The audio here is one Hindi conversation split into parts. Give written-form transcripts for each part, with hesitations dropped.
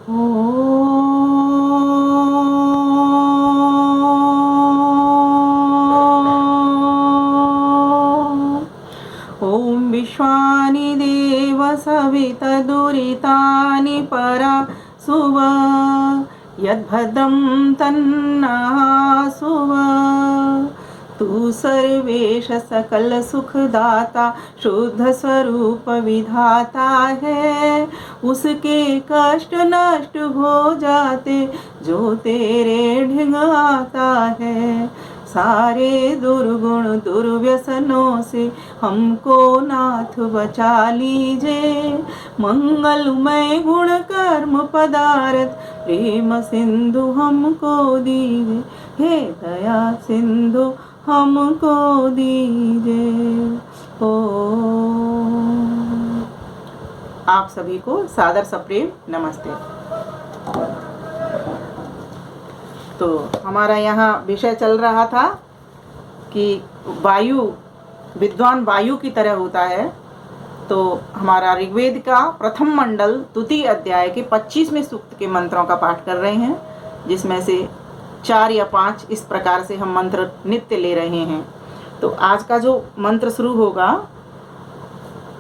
ॐ विश्वानि देव सवितदुरितानि परासुव यद्भद्रं तन्नःसुव तू सर्वेश सकल सुखदाता शुद्ध स्वरूप विधाता है उसके कष्ट नष्ट हो जाते जो तेरे ढिंग आता है सारे दुर्गुण दुर्व्यसनों से हमको नाथ बचा लीजिए मंगलमय गुण कर्म पदार्थ प्रेम सिंधु हमको दीजिए हे दया सिंधु हमको दीजिए। ओ आप सभी को सादर सप्रेम नमस्ते। तो हमारा यहाँ विषय चल रहा था कि वायु विद्वान वायु की तरह होता है। तो हमारा ऋग्वेद का प्रथम मंडल द्वितीय अध्याय के 25वें सूक्त के मंत्रों का पाठ कर रहे हैं, जिसमें से 4 या 5 इस प्रकार से हम मंत्र नित्य ले रहे हैं। तो आज का जो मंत्र शुरू होगा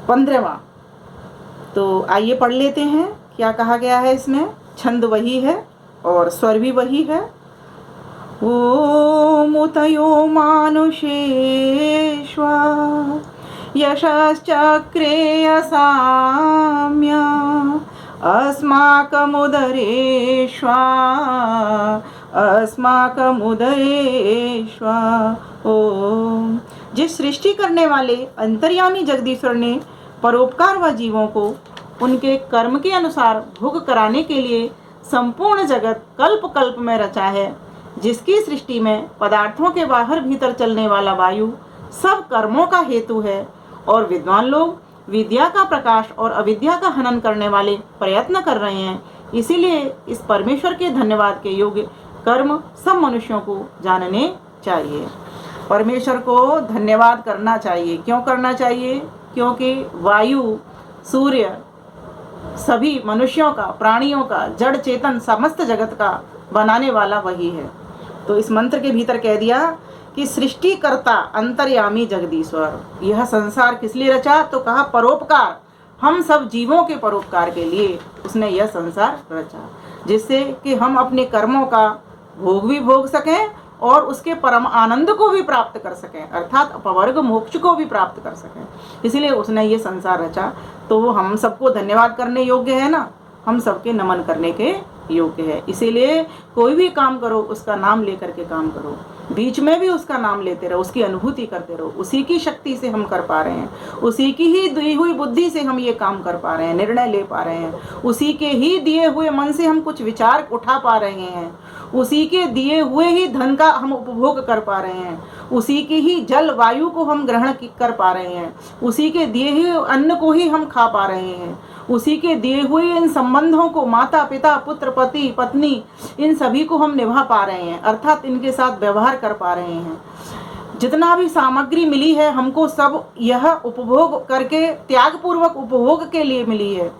15वां, तो आइए पढ़ लेते हैं क्या कहा गया है इसमें। छंद वही है और स्वर भी वही है। ओम उतयो मानुषेश्वा यशश्चक्रे असाम्य अस्माकमुदरेश्वा अस्माकमुदरेश्वा। ओम जिस सृष्टि करने वाले अंतर्यामी जगदीश्वर ने परोपकार व जीवों को उनके कर्म के अनुसार भोग कराने के लिए संपूर्ण जगत कल्प कल्प में रचा है, जिसकी सृष्टि में पदार्थों के बाहर भीतर चलने वाला वायु सब कर्मों का हेतु है और विद्वान लोग विद्या का प्रकाश और अविद्या का हनन करने वाले प्रयत्न कर रहे हैं। इसीलिए इस परमेश्वर के धन्यवाद के योग्य कर्म सब मनुष्यों को जानने चाहिए। परमेश्वर को धन्यवाद करना चाहिए। क्यों करना चाहिए? क्योंकि वायु, सूर्य, सभी मनुष्यों का, प्राणियों का, जड़ चेतन समस्त जगत का बनाने वाला वही है। तो इस मंत्र के भीतर कह दिया कि सृष्टिकर्ता अंतर्यामी जगदीश्वर, यह संसार किस लिए रचा? तो कहा परोपकार, हम सब जीवों के परोपकार के लिए उसने यह संसार रचा, जिससे कि हम अपने कर्मों का भोग भी भोग सकें और उसके परम आनंद को भी प्राप्त कर सकें, अर्थात अपवर्ग मोक्ष को भी प्राप्त कर सकें। इसलिए उसने ये संसार रचा। तो वो हम सबको धन्यवाद करने योग्य है ना, हम सबके नमन करने के योग्य है। इसीलिए कोई भी काम करो उसका नाम लेकर के काम करो, बीच में भी उसका नाम लेते रहो, उसकी अनुभूति करते रहो। उसी की शक्ति से हम कर पा रहे हैं, उसी की ही दी हुई बुद्धि से हम ये काम कर पा रहे हैं, निर्णय ले पा रहे हैं, उसी के ही दिए हुए मन से हम कुछ विचार उठा पा रहे हैं, उसी के दिए हुए ही धन का हम उपभोग कर पा रहे हैं, उसी के ही जल वायु को हम ग्रहण कर पा रहे हैं, उसी के दिए हुए अन्न को ही हम खा पा रहे हैं, उसी के दिए हुए इन संबंधों को, माता पिता पुत्र पति पत्नी, इन सभी को हम निभा पा रहे हैं, अर्थात इनके साथ व्यवहार कर पा रहे हैं। जितना भी सामग्री मिली है हमको सब यह उपभोग करके त्यागपूर्वक उपभोग के लिए मिली है,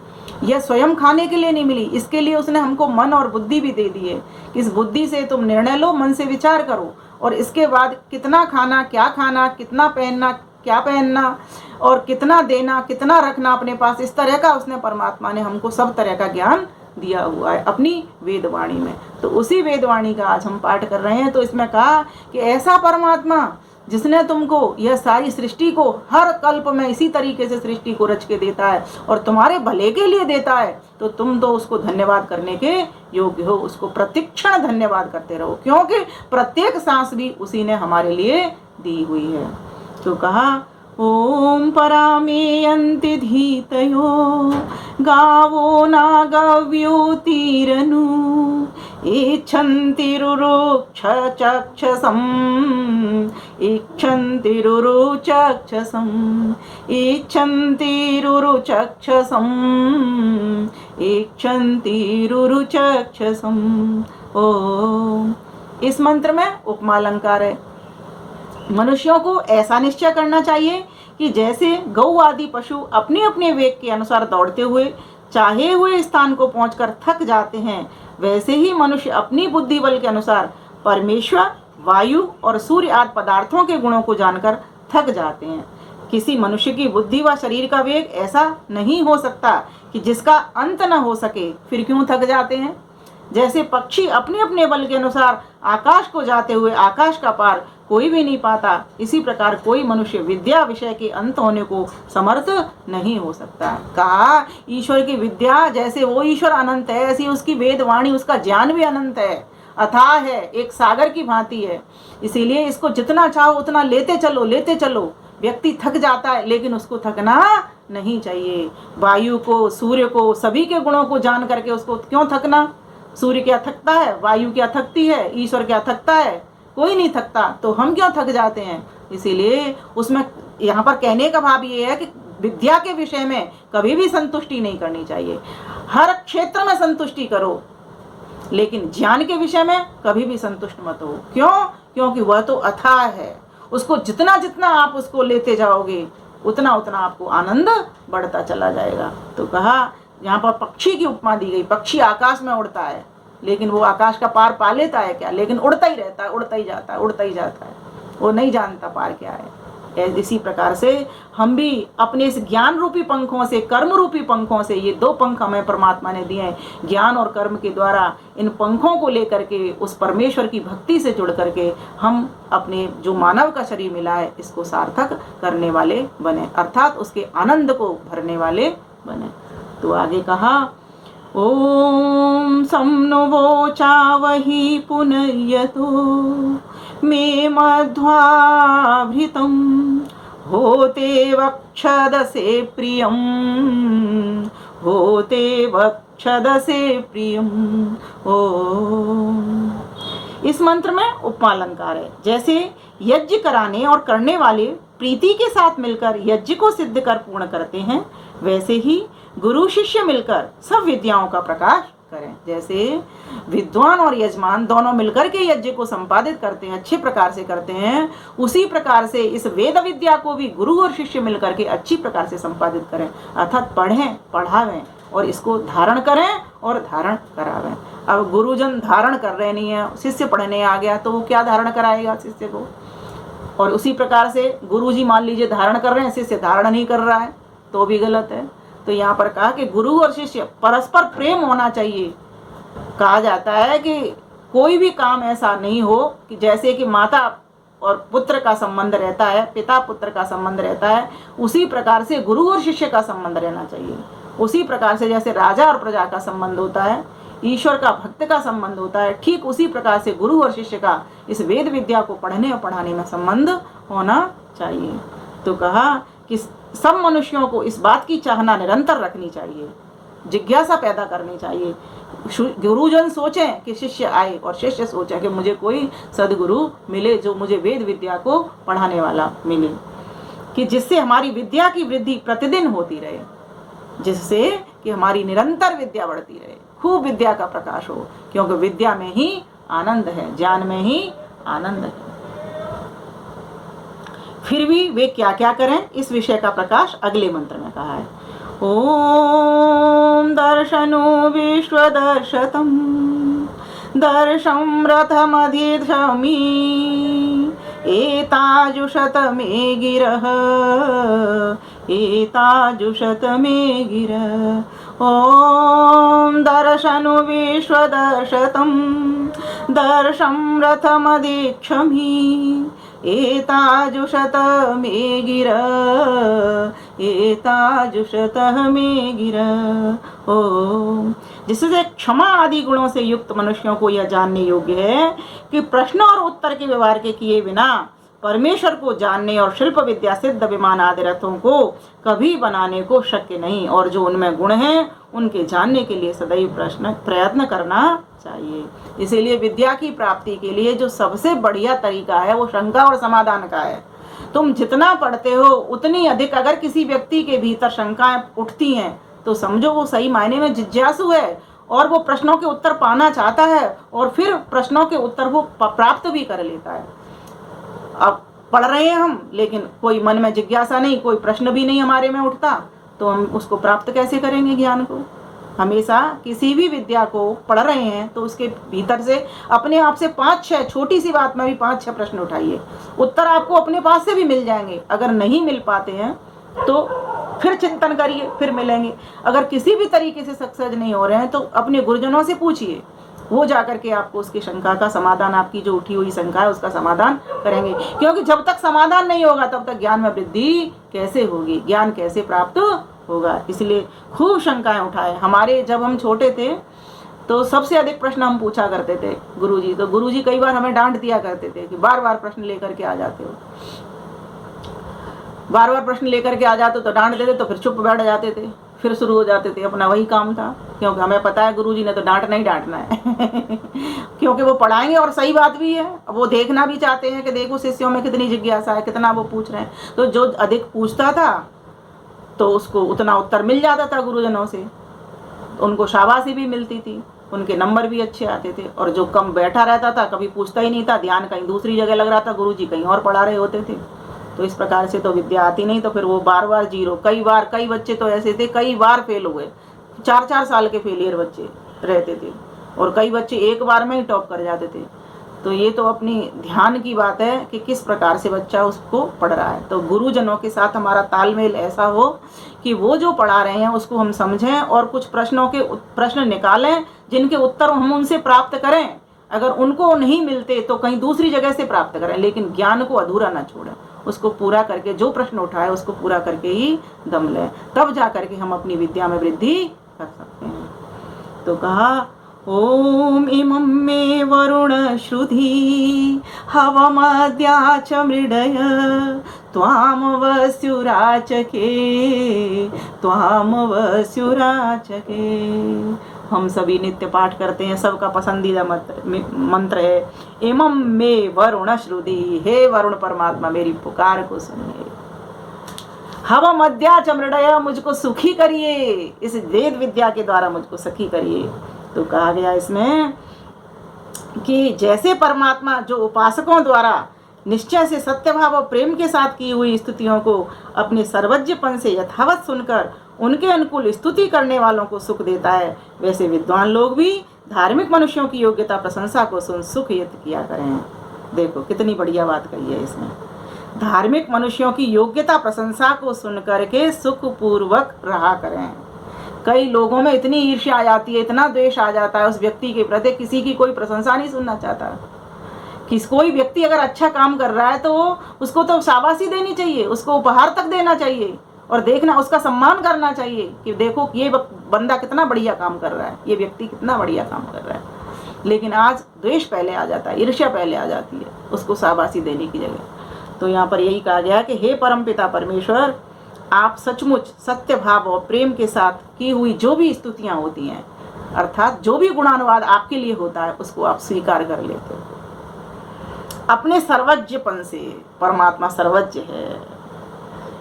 यह स्वयं खाने के लिए नहीं मिली। इसके लिए उसने हमको मन और बुद्धि भी दे दी है। इस बुद्धि से तुम निर्णय लो, मन से विचार करो और इसके बाद कितना खाना, क्या खाना, कितना पहनना, क्या पहनना और कितना देना, कितना रखना अपने पास, इस तरह का उसने, परमात्मा ने हमको सब तरह का ज्ञान दिया हुआ है अपनी वेदवाणी में। तो उसी वेदवाणी का आज हम पाठ कर रहे हैं। तो इसमें कहा कि ऐसा परमात्मा जिसने तुमको यह सारी सृष्टि को हर कल्प में इसी तरीके से सृष्टि को रच के देता है और तुम्हारे भले के लिए देता है, तो तुम तो उसको धन्यवाद करने के योग्य हो। उसको प्रतिक्षण धन्यवाद करते रहो, क्योंकि प्रत्येक सांस भी उसी ने हमारे लिए दी हुई है। तो कहा ओम परामेयन्ति धीतयो गावो नागव्योतिरनु इच्छन्ति रुरुक्ष चक्षसम् इच्छन्ति रुरुचक्षसम् इच्छन्ति रुरुचक्षसम् इच्छन्ति रुरुचक्षसम्। ओम। इस मंत्र में उपमालंकार है। मनुष्यों को ऐसा निश्चय करना चाहिए कि जैसे गौ आदि पशु अपने अपने वेग के अनुसार दौड़ते हुए चाहे हुए स्थान को पहुंचकर थक जाते हैं, वैसे ही मनुष्य अपनी बुद्धि बल के अनुसार परमेश्वर, वायु और सूर्य आदि पदार्थों के गुणों को जानकर थक जाते हैं। किसी मनुष्य की बुद्धि व शरीर का वेग ऐसा नहीं हो सकता कि जिसका अंत न हो सके, फिर क्यों थक जाते हैं? जैसे पक्षी अपने अपने बल के अनुसार आकाश को जाते हुए आकाश का पार कोई भी नहीं पाता, इसी प्रकार कोई मनुष्य विद्या विषय के अंत होने को समर्थ नहीं हो सकता। कहा ईश्वर की विद्या, जैसे वो ईश्वर अनंत है, ऐसी उसकी वेद वाणी, उसका ज्ञान भी अनंत है, अथाह है, एक सागर की भांति है। इसीलिए इसको जितना चाहो उतना लेते चलो। व्यक्ति थक जाता है, लेकिन उसको थकना नहीं चाहिए। वायु को, सूर्य को, सभी के गुणों को जान करके उसको क्यों थकना? सूर्य क्या थकता है? वायु क्या थकती है? ईश्वर क्या थकता है? कोई नहीं थकता, तो हम क्यों थक जाते हैं? इसीलिए उसमें यहाँ पर कहने का भाव ये है कि विद्या के विषय में कभी भी संतुष्टि नहीं करनी चाहिए। हर क्षेत्र में संतुष्टि करो, लेकिन ज्ञान के विषय में कभी भी संतुष्ट मत हो। क्यों? क्योंकि वह तो अथाह है। उसको जितना जितना आप उसको लेते जाओगे, उतना उतना आपको आनंद बढ़ता चला जाएगा। तो कहा, यहाँ पर पक्षी की उपमा दी गई। पक्षी आकाश में उड़ता है, लेकिन वो आकाश का पार पा लेता है क्या? लेकिन उड़ता ही रहता है, उड़ता ही जाता है, वो नहीं जानता पार क्या है। इसी प्रकार से हम भी अपने इस ज्ञान रूपी पंखों से, कर्म रूपी पंखों से, ये दो पंख हमें परमात्मा ने दिए हैं, ज्ञान और कर्म के द्वारा इन पंखों को लेकर के उस परमेश्वर की भक्ति से जुड़ करके हम अपने जो मानव का शरीर मिला है इसको सार्थक करने वाले बने, अर्थात उसके आनंद को भरने वाले बने। तो आगे कहा, ओम सं नो वोचावहि पुनर्यतो मे मध्वाभृतं होते वक्षदसे प्रियं, होते वक्षदसे प्रियं। ओम। इस मंत्र में उपमा अलंकार है। जैसे यज्ञ कराने और करने वाले प्रीति के साथ मिलकर यज्ञ को सिद्ध कर पूर्ण करते हैं, वैसे ही गुरु शिष्य मिलकर सब विद्याओं का प्रकाश करें। जैसे विद्वान और यजमान दोनों मिलकर के यज्ञ को संपादित करते हैं, अच्छे प्रकार से करते हैं, उसी प्रकार से इस वेद विद्या को भी गुरु और शिष्य मिलकर के अच्छी प्रकार से संपादित करें, अर्थात पढ़ें, पढ़ावें और इसको धारण करें और धारण करावें। अब गुरुजन धारण कर रहे नहीं है, शिष्य पढ़ने आ गया तो वो क्या धारण कराएगा शिष्य को? और उसी प्रकार से गुरुजी मान लीजिए धारण कर रहे हैं, शिष्य धारण नहीं कर रहा है, तो भी गलत है। तो यहाँ पर कहा कि गुरु और शिष्य परस्पर प्रेम होना चाहिए। कहा जाता है कि कोई भी काम ऐसा नहीं हो कि जैसे कि माता और पुत्र का संबंध रहता है, पिता पुत्र का संबंध रहता है, उसी प्रकार से गुरु और शिष्य का संबंध रहना चाहिए। उसी प्रकार से जैसे राजा और प्रजा का संबंध होता है, ईश्वर का भक्त का संबंध होता है, ठीक उसी प्रकार से गुरु और शिष्य का इस वेद विद्या को पढ़ने और पढ़ाने में संबंध होना चाहिए। तो कहा कि सब मनुष्यों को इस बात की चाहना निरंतर रखनी चाहिए, जिज्ञासा पैदा करनी चाहिए। गुरुजन सोचें कि शिष्य आए और शिष्य सोचे कि मुझे कोई सदगुरु मिले जो मुझे वेद विद्या को पढ़ाने वाला मिले, कि जिससे हमारी विद्या की वृद्धि प्रतिदिन होती रहे, जिससे कि हमारी निरंतर विद्या बढ़ती रहे, खूब विद्या का प्रकाश हो, क्योंकि विद्या में ही आनंद है, ज्ञान में ही आनंद है। फिर भी वे क्या क्या करें, इस विषय का प्रकाश अगले मंत्र में कहा है। ओम दर्शनो विश्वदर्शतम दर्शम रथमधिधमी एताजुषत मे गिरः एताजुषत मे गिरः। ओम दर्शनो विश्वदर्शतम दर्शम रथमधिक्षमी एताजुषत मे गिरः एताजुषत मे गिरः। ओम। जिससे क्षमा आदि गुणों से युक्त मनुष्यों को यह जानने योग्य है कि प्रश्न और उत्तर के व्यवहार के किए बिना परमेश्वर को जानने और शिल्प विद्या सिद्ध विमान आदि रथों को कभी बनाने को शक्य नहीं, और जो उनमें गुण हैं उनके जानने के लिए सदैव प्रयत्न करना चाहिए। इसीलिए विद्या की प्राप्ति के लिए जो सबसे बढ़िया तरीका है वो शंका और समाधान का है। तुम जितना पढ़ते हो उतनी अधिक अगर किसी व्यक्ति के भीतर शंकाएं उठती हैं तो समझो वो सही मायने में जिज्ञासु है और वो प्रश्नों के उत्तर पाना चाहता है और फिर प्रश्नों के उत्तर वो प्राप्त भी कर लेता है। अब पढ़ रहे हैं हम, लेकिन कोई मन में जिज्ञासा नहीं, कोई प्रश्न भी नहीं हमारे में उठता, तो हम उसको प्राप्त कैसे करेंगे ज्ञान को? हमेशा किसी भी विद्या को पढ़ रहे हैं तो उसके भीतर से अपने आप से 5-6, छोटी सी बात में भी 5-6 प्रश्न उठाइए, उत्तर आपको अपने पास से भी मिल जाएंगे। अगर नहीं मिल पाते हैं तो फिर चिंतन करिए, फिर मिलेंगे। अगर किसी भी तरीके से सक्सेस नहीं हो रहे हैं तो अपने गुरुजनों से पूछिए, वो जाकर के आपको उसकी शंका का समाधान, आपकी जो उठी हुई शंका है उसका समाधान करेंगे। क्योंकि जब तक समाधान नहीं होगा तब तक ज्ञान में वृद्धि कैसे होगी, ज्ञान कैसे प्राप्त होगा। इसलिए खूब शंकाएं उठाए। हमारे जब हम छोटे थे तो सबसे अधिक प्रश्न हम पूछा करते थे गुरुजी। तो गुरुजी कई बार हमें डांट दिया करते थे कि बार बार प्रश्न लेकर के आ जाते हो, बार बार प्रश्न लेकर के आ जाते तो डांट देते, तो फिर चुप बैठ जाते थे, फिर शुरू हो जाते थे, अपना वही काम था। क्योंकि हमें पता है गुरुजी ने तो डांटना ही डांटना है क्योंकि वो पढ़ाएंगे और सही बात भी है, वो देखना भी चाहते हैं कि देखो शिष्यों में कितनी जिज्ञासा है, कितना वो पूछ रहे हैं। तो जो अधिक पूछता था तो उसको उतना उत्तर मिल जाता था गुरुजनों से, उनको शाबाशी भी मिलती थी, उनके नंबर भी अच्छे आते थे। और जो कम बैठा रहता था, कभी पूछता ही नहीं था, ध्यान कहीं दूसरी जगह लग रहा था, गुरुजी कहीं और पढ़ा रहे होते थे, तो इस प्रकार से तो विद्या आती नहीं। तो फिर वो बार बार जीरो, कई बच्चे तो ऐसे थे कई बार फेल हुए, 4-4 साल के फेलियर बच्चे रहते थे, और कई बच्चे एक बार में ही टॉप कर जाते थे। तो ये तो अपनी ध्यान की बात है कि किस प्रकार से बच्चा उसको पढ़ रहा है। तो गुरुजनों के साथ हमारा तालमेल ऐसा हो कि वो जो पढ़ा रहे हैं उसको हम समझें और कुछ प्रश्न निकालें जिनके उत्तर हम उनसे प्राप्त करें। अगर उनको नहीं मिलते तो कहीं दूसरी जगह से प्राप्त करें, लेकिन ज्ञान को अधूरा ना छोड़ें, उसको पूरा करके, जो प्रश्न उठाए उसको पूरा करके ही दम लें, तब जा करके हम अपनी विद्या में वृद्धि कर सकते हैं। तो कहा ओम इमं मे वरुण श्रुधि हवमद्या च मृडय त्वाम वस्युराचके। हम सभी नित्य पाठ करते हैं, सबका पसंदीदा मंत्र है इमं मे वरुण श्रुधि, हे वरुण परमात्मा मेरी पुकार को सुनिए। हवमद्या च मृडय, मुझको सुखी करिए, इस वेद विद्या के द्वारा मुझको सखी करिए। तो कहा गया इसमें कि जैसे परमात्मा जो उपासकों द्वारा निश्चय से सत्य भाव और प्रेम के साथ की हुई स्तुतियों को अपने सर्वज्ञपन से यथावत सुनकर उनके अनुकूल स्तुति करने वालों को सुख देता है, वैसे विद्वान लोग भी धार्मिक मनुष्यों की योग्यता प्रशंसा को सुन सुख युक्त किया करें। देखो कितनी बढ़िया बात कही है इसमें, धार्मिक मनुष्यों की योग्यता प्रशंसा को सुन करके सुख पूर्वक रहा करें। कई लोगों में इतनी ईर्ष्या आ जाती है, इतना द्वेष आ जाता है उस व्यक्ति के प्रति, किसी की कोई प्रशंसा नहीं सुनना चाहता। कि कोई व्यक्ति अगर अच्छा काम कर रहा है तो उसको तो शाबाशी देनी चाहिए, उसको उपहार तक देना चाहिए और देखना, उसका सम्मान करना चाहिए कि देखो ये बंदा कितना बढ़िया काम कर रहा है, ये व्यक्ति कितना बढ़िया काम कर रहा है। लेकिन आज द्वेष पहले आ जाता है, ईर्ष्या पहले आ जाती है उसको शाबाशी देने की जगह। तो यहाँ पर यही कहा गया कि हे परमपिता परमेश्वर, आप सचमुच सत्य भाव और प्रेम के साथ की हुई जो भी स्तुतियाँ होती हैं, अर्थात जो भी गुणानुवाद आपके लिए होता है, उसको आप स्वीकार कर लेते हो अपने सर्वज्ञपन से। परमात्मा सर्वज्ञ है।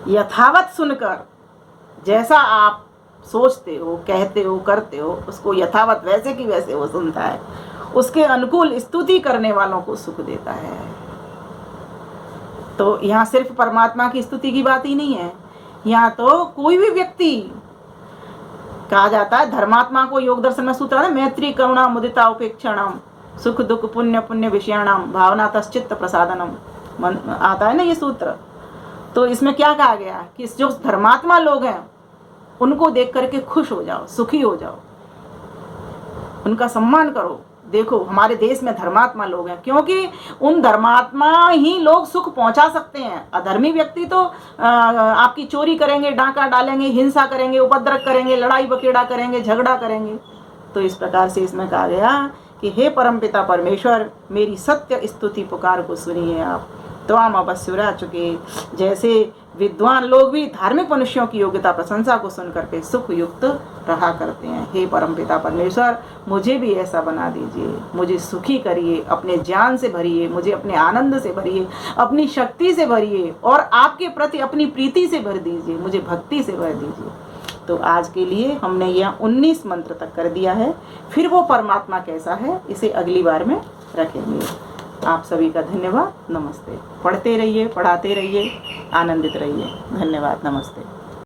यथावत सुनकर, जैसा आप सोचते हो, कहते हो, करते हो, उसको यथावत वैसे की वैसे वो सुनता है। उसके अनुकूल स्तुति करने वालों को सुख देता है। तो यहाँ सिर्फ परमात्मा की स्तुति की बात ही नहीं है, यहाँ तो कोई भी व्यक्ति, कहा जाता है धर्मात्मा को योग दर्शन में सूत्र है मैत्री करुणा मुदिता उपेक्षणम सुख दुख पुण्य पुण्य विषयाणाम भावना तश्चित्त प्रसादनम आता है ना ये सूत्र। तो इसमें क्या कहा गया कि जो धर्मात्मा लोग हैं उनको देख करके खुश हो जाओ, सुखी हो जाओ, उनका सम्मान करो। देखो हमारे देश में धर्मात्मा लोग हैं, क्योंकि उन धर्मात्मा ही लोग सुख पहुंचा सकते हैं। अधर्मी व्यक्ति तो आपकी चोरी करेंगे, डांका डालेंगे, हिंसा करेंगे, उपद्रव करेंगे, लड़ाई बखेड़ा करेंगे, झगड़ा करेंगे। तो इस प्रकार से इसमें कहा गया कि हे परमपिता परमेश्वर, मेरी सत्य स्तुति पुकार को सुनिए आप, तो हम अवश्य चुके। जैसे विद्वान लोग भी धार्मिक मनुष्यों की योग्यता प्रशंसा को सुन करके सुख युक्त रहा करते हैं। हे परमपिता परमेश्वर, मुझे भी ऐसा बना दीजिए, मुझे सुखी करिए, अपने ज्ञान से भरिए, मुझे अपने आनंद से भरिए, अपनी शक्ति से भरिए और आपके प्रति अपनी प्रीति से भर दीजिए, मुझे भक्ति से भर दीजिए। तो आज के लिए हमने यह 19 मंत्र तक कर दिया है। फिर वो परमात्मा कैसा है इसे अगली बार में रखेंगे। आप सभी का धन्यवाद, नमस्ते। पढ़ते रहिए, पढ़ाते रहिए, आनंदित रहिए। धन्यवाद, नमस्ते।